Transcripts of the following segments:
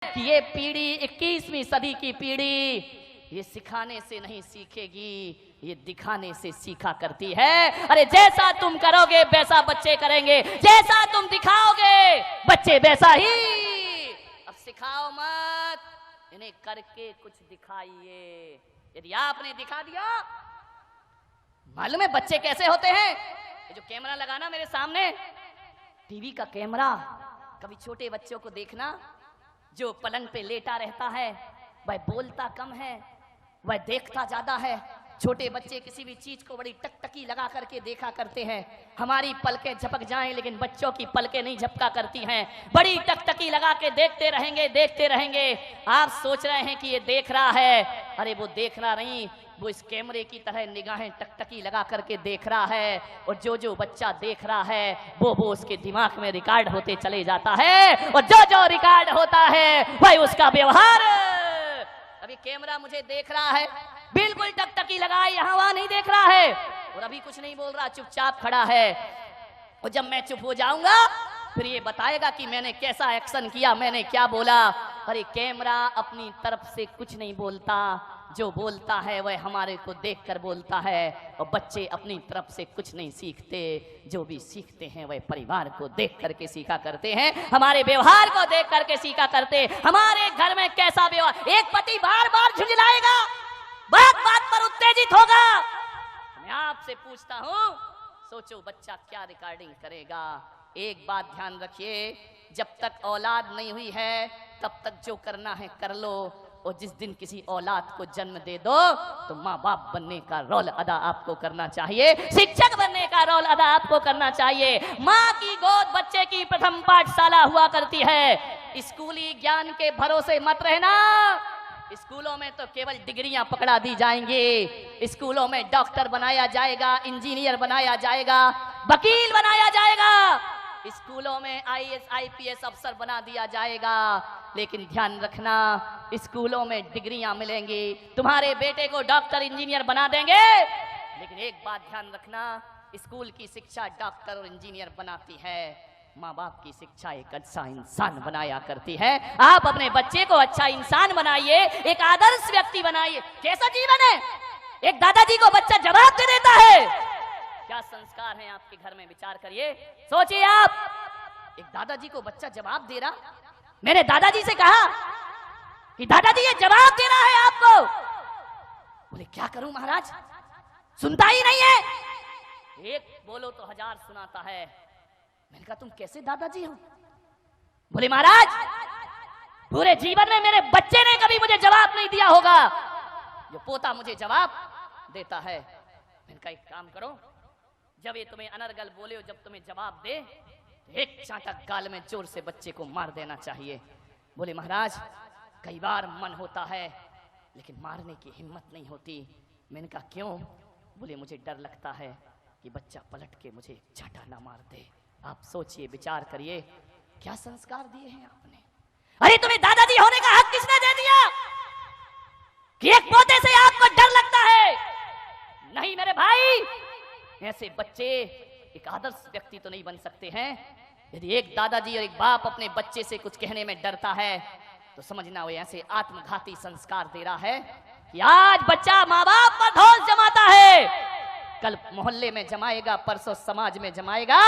कि ये पीढ़ी 21वीं सदी की पीढ़ी ये सिखाने से नहीं सीखेगी, ये दिखाने से सीखा करती है। अरे जैसा तुम करोगे वैसा बच्चे करेंगे, जैसा तुम दिखाओगे बच्चे वैसा ही। अब सिखाओ मत, इन्हें करके कुछ दिखाइए। यदि आपने दिखा दिया, मालूम है बच्चे कैसे होते हैं? ये जो कैमरा लगाना मेरे सामने, टीवी का कैमरा, कभी छोटे बच्चों को देखना जो पलंग पे लेटा रहता है, वह बोलता कम है, वह देखता ज्यादा है। छोटे बच्चे किसी भी चीज को बड़ी टकटकी लगा करके देखा करते हैं। हमारी पलकें झपक जाएं लेकिन बच्चों की पलकें नहीं झपका करती हैं, बड़ी टकटकी लगा के देखते रहेंगे देखते रहेंगे। आप सोच रहे हैं कि ये देख रहा है, अरे वो देख रहा नहीं, वो इस कैमरे की तरह निगाहें टकटकी लगा करके देख रहा है। और जो जो बच्चा देख रहा है वो उसके दिमाग में रिकॉर्ड होते चले जाता है, और जो जो रिकॉर्ड होता है वही उसका व्यवहार। अभी कैमरा मुझे देख रहा है, बिल्कुल टकटकी लगा, यहाँ वहां नहीं देख रहा है, और अभी कुछ नहीं बोल रहा, चुपचाप खड़ा है। और जब मैं चुप हो जाऊंगा फिर ये बताएगा कि मैंने कैसा एक्शन किया, मैंने क्या बोला। अरे कैमरा अपनी तरफ से कुछ नहीं बोलता, जो बोलता है वह हमारे को देखकर बोलता है। और बच्चे अपनी तरफ से कुछ नहीं सीखते, जो भी सीखते हैं वह परिवार को देख करके सीखा करते हैं, हमारे व्यवहार को देख करके सीखा करते। हमारे घर में कैसा व्यवहार, एक पति बार बार झुंझलाएगा, बात बात पर उत्तेजित होगा। मैं आपसे पूछता हूं, सोचो बच्चा क्या रिकॉर्डिंग करेगा। एक बात ध्यान रखिए, जब तक औलाद नहीं हुई है तब तक जो करना है कर लो, और जिस दिन किसी औलाद को जन्म दे दो तो माँ बाप बनने का रोल अदा आपको करना चाहिए, शिक्षक बनने का रोल अदा आपको करना चाहिए। माँ की गोद बच्चे की प्रथम पाठशाला हुआ करती है। स्कूली ज्ञान के भरोसे मत रहना। स्कूलों में तो केवल डिग्रियां पकड़ा दी जाएंगी, स्कूलों में डॉक्टर बनाया जाएगा, इंजीनियर बनाया जाएगा, वकील बनाया जाएगा, स्कूलों में आईएएस आईपीएस अफसर बना दिया जाएगा। लेकिन ध्यान रखना, स्कूलों में डिग्रियां मिलेंगी, तुम्हारे बेटे को डॉक्टर इंजीनियर बना देंगे, लेकिन एक बात ध्यान रखना, स्कूल की शिक्षा डॉक्टर और इंजीनियर बनाती है, माँ बाप की शिक्षा एक अच्छा इंसान बनाया करती है। आप अपने बच्चे को अच्छा इंसान बनाइए, एक आदर्श व्यक्ति बनाइए। कैसा जीवन है? एक दादाजी को बच्चा जवाब दे देता है, क्या संस्कार है आपके घर में? विचार करिए, सोचिए आप। एक दादाजी को बच्चा जवाब दे रहा, मैंने दादाजी से कहा कि दादाजी ये जवाब दे रहा है आपको। बोले क्या करूं महाराज, सुनता ही नहीं है। एक बोलो तो 1000 सुनाता है। मैंने कहा तुम कैसे दादाजी हो? बोले महाराज पूरे जीवन में मेरे बच्चे ने कभी मुझे जवाब नहीं दिया होगा, जो पोता मुझे जवाब देता है। मैंने कहा एक काम करो, जब ये तुम्हें अनर्गल बोले हो, जब तुम्हें जवाब दे, एक चांटा गाल में जोर से बच्चे को मार देना चाहिए। बोले महाराज कई बार मन होता है लेकिन मारने की हिम्मत नहीं होती। मैंने कहा क्यों? बोले मुझे डर लगता है कि बच्चा पलट के मुझे चांटा ना मार दे। आप सोचिए, विचार करिए, क्या संस्कार दिए हैं आपने। अरे तुम्हें दादाजी होने का हक किसने दे दिया कि एक पोते से आपको डर लगता है? नहीं मेरे भाई, ऐसे बच्चे एक आदर्श व्यक्ति तो नहीं बन सकते हैं। यदि एक दादाजी और एक बाप अपने बच्चे से कुछ कहने में डरता है तो समझना वो ऐसे आत्मघाती संस्कार दे रहा है कि आज बच्चा माँ बाप पर धौंस जमाता है, कल मोहल्ले में जमाएगा, परसों समाज में जमाएगा,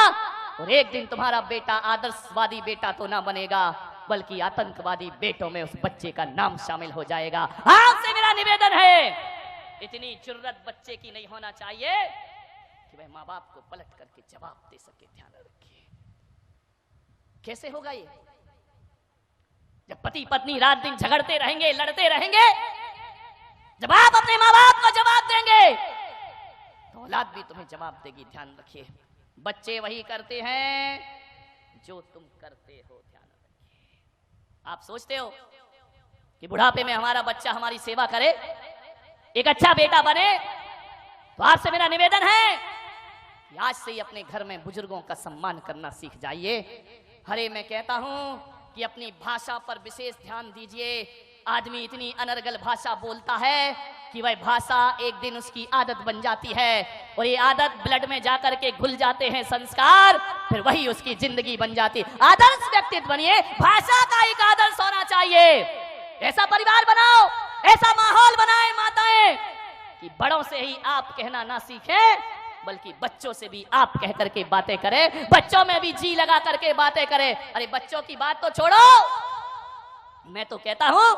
और एक दिन तुम्हारा बेटा आदर्शवादी बेटा तो ना बनेगा बल्कि आतंकवादी बेटों में उस बच्चे का नाम शामिल हो जाएगा। आपसे मेरा निवेदन है, इतनी जुर्रत बच्चे की नहीं होना चाहिए कि वह माँ बाप को पलट करके जवाब दे सके। ध्यान रखिए, कैसे होगा ये? जब पति पत्नी रात दिन झगड़ते रहेंगे, लड़ते रहेंगे, जब आप अपने माँ बाप को जवाब देंगे तो औलाद भी तुम्हें जवाब देगी। ध्यान रखिए, बच्चे वही करते हैं जो तुम करते हो। ध्यान रखिए, आप सोचते हो कि बुढ़ापे में हमारा बच्चा हमारी सेवा करे, एक अच्छा बेटा बने, तो आपसे मेरा निवेदन है कि आज से ही अपने घर में बुजुर्गों का सम्मान करना सीख जाइए। अरे मैं कहता हूं कि अपनी भाषा पर विशेष ध्यान दीजिए। आदमी इतनी अनर्गल भाषा बोलता है कि वह भाषा एक दिन उसकी आदत बन जाती है, और ये आदत ब्लड में जाकर के घुल जाते हैं संस्कार, फिर वही उसकी जिंदगी बन जाती है। आदर्श व्यक्तित्व बनिए, भाषा का सामुदायिक आदर्श होना चाहिए। ऐसा परिवार बनाओ, ऐसा माहौल बनाए माताएं कि बड़ों से ही आप कहना ना सीखें बल्कि बच्चों से भी आप कह करके बातें करें, बच्चों में भी जी लगा करके बातें करें। अरे बच्चों की बात तो छोड़ो, मैं तो कहता हूं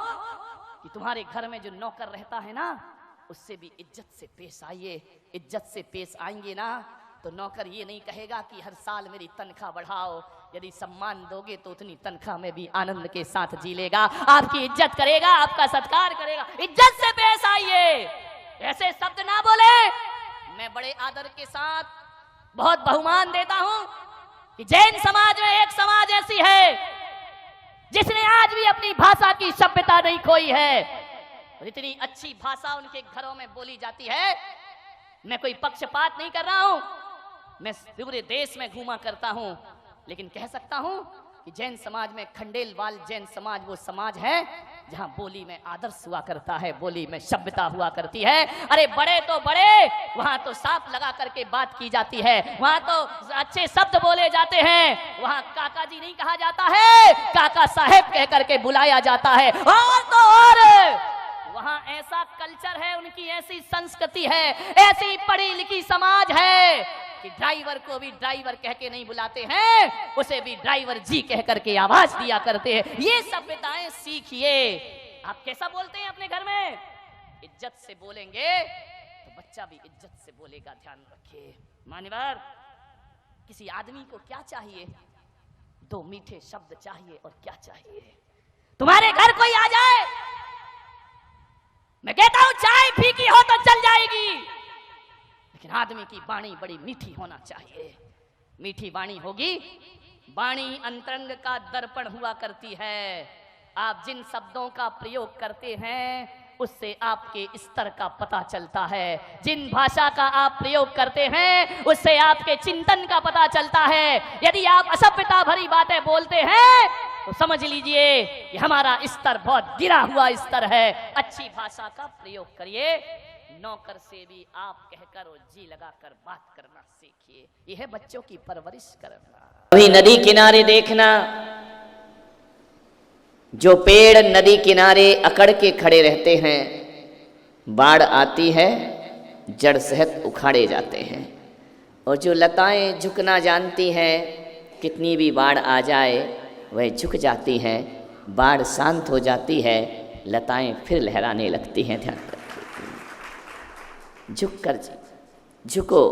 कि तुम्हारे घर में जो नौकर रहता है ना, उससे भी इज्जत से पेश आइए। इज्जत से पेश आएंगे ना तो नौकर ये नहीं कहेगा कि हर साल मेरी तनख्वाह बढ़ाओ। यदि सम्मान दोगे तो उतनी तनख्वाह में भी आनंद के साथ जी लेगा, आपकी इज्जत करेगा, आपका सत्कार करेगा। इज्जत से पेश आइए, ऐसे शब्द ना बोले। मैं बड़े आदर के साथ बहुत बहुमान देता हूं कि जैन समाज में एक समाज ऐसी है जिसने आज भी अपनी भाषा की सभ्यता नहीं खोई है और इतनी अच्छी भाषा उनके घरों में बोली जाती है। मैं कोई पक्षपात नहीं कर रहा हूं, मैं पूरे देश में घूमा करता हूं, लेकिन कह सकता हूं कि जैन समाज में खंडेलवाल जैन समाज वो समाज है जहां बोली में आदर्श हुआ करता है, बोली में सभ्यता हुआ करती है। अरे बड़े तो बड़े, वहां तो साफ लगा करके बात की जाती है, वहां तो अच्छे शब्द बोले जाते हैं, वहां काका जी नहीं कहा जाता है, काका साहेब कह करके बुलाया जाता है। और तो और वहां ऐसा कल्चर है, उनकी ऐसी संस्कृति है, ऐसी पढ़ी लिखी समाज है कि ड्राइवर को भी ड्राइवर कह के नहीं बुलाते हैं, उसे भी ड्राइवर जी कह करके आवाज दिया करते हैं। ये सभ्यताएं सीखिए। आप कैसा बोलते हैं अपने घर में? इज्जत से बोलेंगे तो बच्चा भी इज्जत से बोलेगा, ध्यान रखिए। मान्यवर, किसी आदमी को क्या चाहिए? दो मीठे शब्द चाहिए। और क्या चाहिए? तुम्हारे घर कोई आ जाए, मैं कहता हूं चाय फीकी हो तो चल जाएगी, लेकिन आदमी की वाणी बड़ी मीठी होना चाहिए। मीठी वाणी होगी, वाणी अंतरंग का दर्पण हुआ करती है। आप जिन शब्दों का प्रयोग करते हैं उससे आपके स्तर का पता चलता है। जिन भाषा का आप प्रयोग करते हैं उससे आपके चिंतन का पता चलता है। यदि आप असभ्यता भरी बातें बोलते हैं तो समझ लीजिए कि हमारा स्तर बहुत गिरा हुआ स्तर है। अच्छी भाषा का प्रयोग करिए। नौकर से भी आप कहकर और जी लगाकर बात करना सीखिए। यह है बच्चों की परवरिश करना। अभी नदी किनारे देखना, जो पेड़ नदी किनारे अकड़ के खड़े रहते हैं, बाढ़ आती है जड़ सहित उखाड़े जाते हैं। और जो लताएं झुकना जानती हैं, कितनी भी बाढ़ आ जाए वह झुक जाती हैं। बाढ़ शांत हो जाती है, लताएं फिर लहराने लगती हैं। ध्यान रखिए, झुक कर जी, झुको।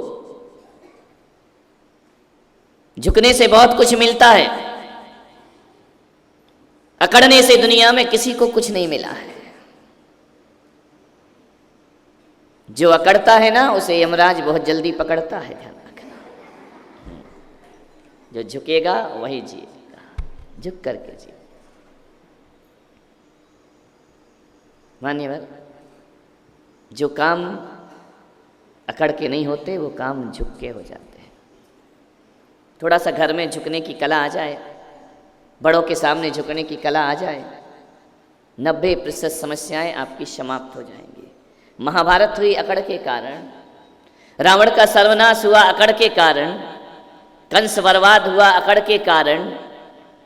झुकने से बहुत कुछ मिलता है, अकड़ने से दुनिया में किसी को कुछ नहीं मिला है। जो अकड़ता है ना उसे यमराज बहुत जल्दी पकड़ता है। ध्यान रखना, जो झुकेगा वही जिएगा। झुक करके जी। मान्यवर, जो काम अकड़ के नहीं होते वो काम झुक के हो जाते हैं। थोड़ा सा घर में झुकने की कला आ जाए, बड़ों के सामने झुकने की कला आ जाए, 90% समस्याएं आपकी समाप्त हो जाएंगी। महाभारत हुई अकड़ के कारण, रावण का सर्वनाश हुआ अकड़ के कारण, कंस बर्बाद हुआ अकड़ के कारण,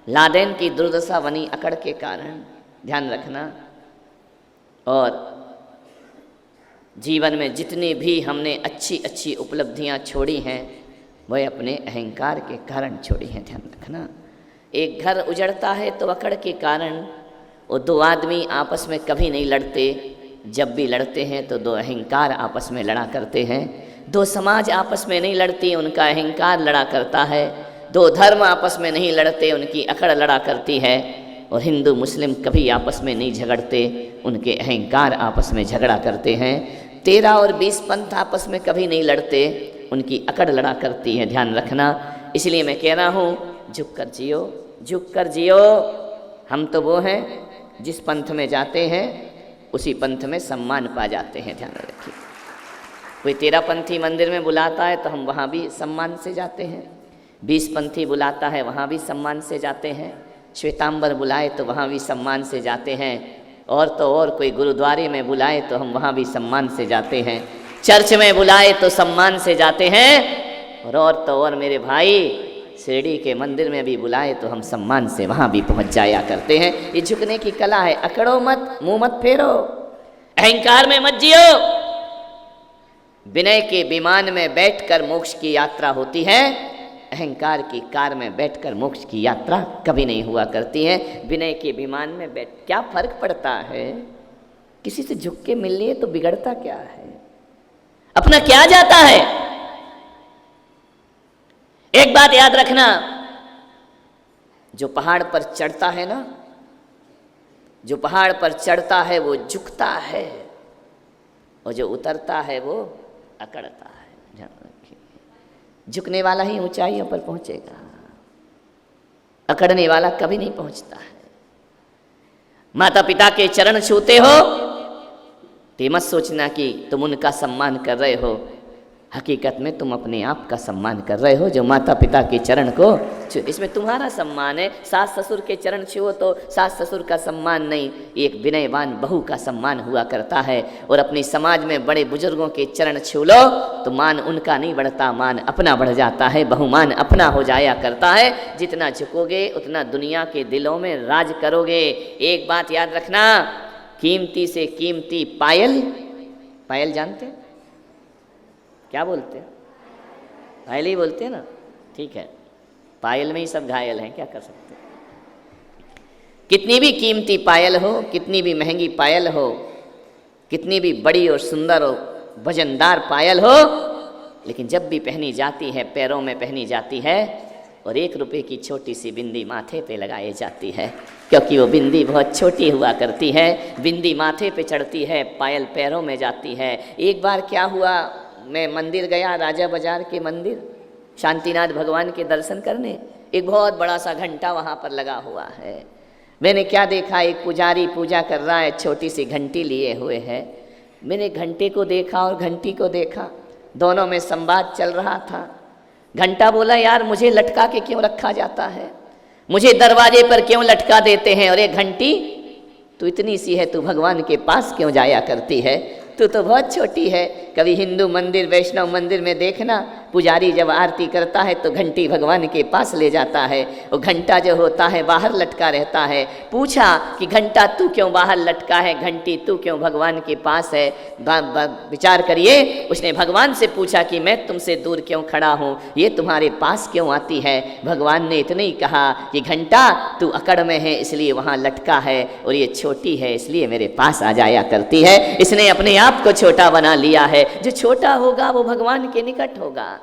लादेन की दुर्दशा बनी अकड़ के कारण। ध्यान रखना। और जीवन में जितनी भी हमने अच्छी अच्छी उपलब्धियां छोड़ी हैं वह अपने अहंकार के कारण छोड़ी हैं। ध्यान रखना। एक घर उजड़ता है तो अकड़ के कारण। वो दो आदमी आपस में कभी नहीं लड़ते, जब भी लड़ते हैं तो दो अहंकार आपस में लड़ा करते हैं। दो समाज आपस में नहीं लड़ती, उनका अहंकार लड़ा करता है। दो धर्म आपस में नहीं लड़ते, उनकी अकड़ लड़ा करती है। और हिंदू मुस्लिम कभी आपस में नहीं झगड़ते, उनके अहंकार आपस में झगड़ा करते हैं। 13 और 20 पंथ आपस में कभी नहीं लड़ते, उनकी अकड़ लड़ा करती है। ध्यान रखना। इसलिए मैं कह रहा हूँ, झुक कर जियो, झुक कर जियो। हम तो वो हैं जिस पंथ में जाते हैं उसी पंथ में सम्मान पा जाते हैं। ध्यान रखिए। कोई 13 पंथी मंदिर में बुलाता है तो हम वहाँ भी सम्मान से जाते हैं। 20 पंथी बुलाता है वहाँ भी सम्मान से जाते हैं। श्वेतांबर बुलाए तो वहाँ भी सम्मान से जाते हैं। और तो और कोई गुरुद्वारे में बुलाए तो हम वहाँ भी सम्मान से जाते हैं। चर्च में बुलाए तो सम्मान से जाते हैं। और तो और मेरे भाई, शिरडी के मंदिर में भी बुलाए तो हम सम्मान से वहां भी पहुंच जाया करते हैं। ये झुकने की कला है। अकड़ो मत, मुंह मत फेरो, अहंकार में मत जियो। विनय के विमान में बैठकर मोक्ष की यात्रा होती है, अहंकार की कार में बैठकर मोक्ष की यात्रा कभी नहीं हुआ करती है। विनय के विमान में बैठ क्या फर्क पड़ता है? किसी से झुक के मिल लिए तो बिगड़ता क्या है? अपना क्या जाता है? एक बात याद रखना, जो पहाड़ पर चढ़ता है ना, जो पहाड़ पर चढ़ता है वो झुकता है, और जो उतरता है वो अकड़ता है। ध्यान रखिए, झुकने वाला ही ऊंचाइयों पर पहुंचेगा, अकड़ने वाला कभी नहीं पहुंचता है। माता पिता के चरण छूते हो तो मत सोचना कि तुम उनका सम्मान कर रहे हो, हकीकत में तुम अपने आप का सम्मान कर रहे हो। जो माता पिता के चरण को इसमें तुम्हारा सम्मान है। सास ससुर के चरण छुओ तो सास ससुर का सम्मान नहीं, एक विनयवान बहू का सम्मान हुआ करता है। और अपने समाज में बड़े बुजुर्गों के चरण छू लो तो मान उनका नहीं बढ़ता, मान अपना बढ़ जाता है, बहुमान अपना हो जाया करता है। जितना झुकोगे उतना दुनिया के दिलों में राज करोगे। एक बात याद रखना, कीमती से कीमती पायल, पायल जानते हैं क्या बोलते हैं? पायल ही बोलते हैं ना, ठीक है। पायल में ही सब घायल हैं, क्या कर सकते हैं। कितनी भी कीमती पायल हो, कितनी भी महंगी पायल हो, कितनी भी बड़ी और सुंदर और वजनदार पायल हो, लेकिन जब भी पहनी जाती है, पैरों में पहनी जाती है और 1 रुपए की छोटी सी बिंदी माथे पे लगाई जाती है, क्योंकि वो बिंदी बहुत छोटी हुआ करती है। बिंदी माथे पे चढ़ती है, पायल पैरों में जाती है। एक बार क्या हुआ, मैं मंदिर गया, राजा बाजार के मंदिर, शांतिनाथ भगवान के दर्शन करने। एक बहुत बड़ा सा घंटा वहाँ पर लगा हुआ है। मैंने क्या देखा, एक पुजारी पूजा कर रहा है, छोटी सी घंटी लिए हुए है। मैंने घंटे को देखा और घंटी को देखा, दोनों में संवाद चल रहा था। घंटा बोला, यार मुझे लटका के क्यों रखा जाता है, मुझे दरवाजे पर क्यों लटका देते हैं, और एक घंटी तू इतनी सी है, तू भगवान के पास क्यों जाया करती है, तू तो बहुत छोटी है। कभी हिंदू मंदिर, वैष्णव मंदिर में देखना, पुजारी जब आरती करता है तो घंटी भगवान के पास ले जाता है, और घंटा जो होता है बाहर लटका रहता है। पूछा कि घंटा तू क्यों बाहर लटका है, घंटी तू क्यों भगवान के पास है? विचार करिए, उसने भगवान से पूछा कि मैं तुमसे दूर क्यों खड़ा हूँ, ये तुम्हारे पास क्यों आती है? भगवान ने इतना ही कहा कि घंटा तू अकड़ में है इसलिए वहाँ लटका है, और ये छोटी है इसलिए मेरे पास आ जाया करती है। इसने अपने आप को छोटा बना लिया है। जो छोटा होगा वो भगवान के निकट होगा।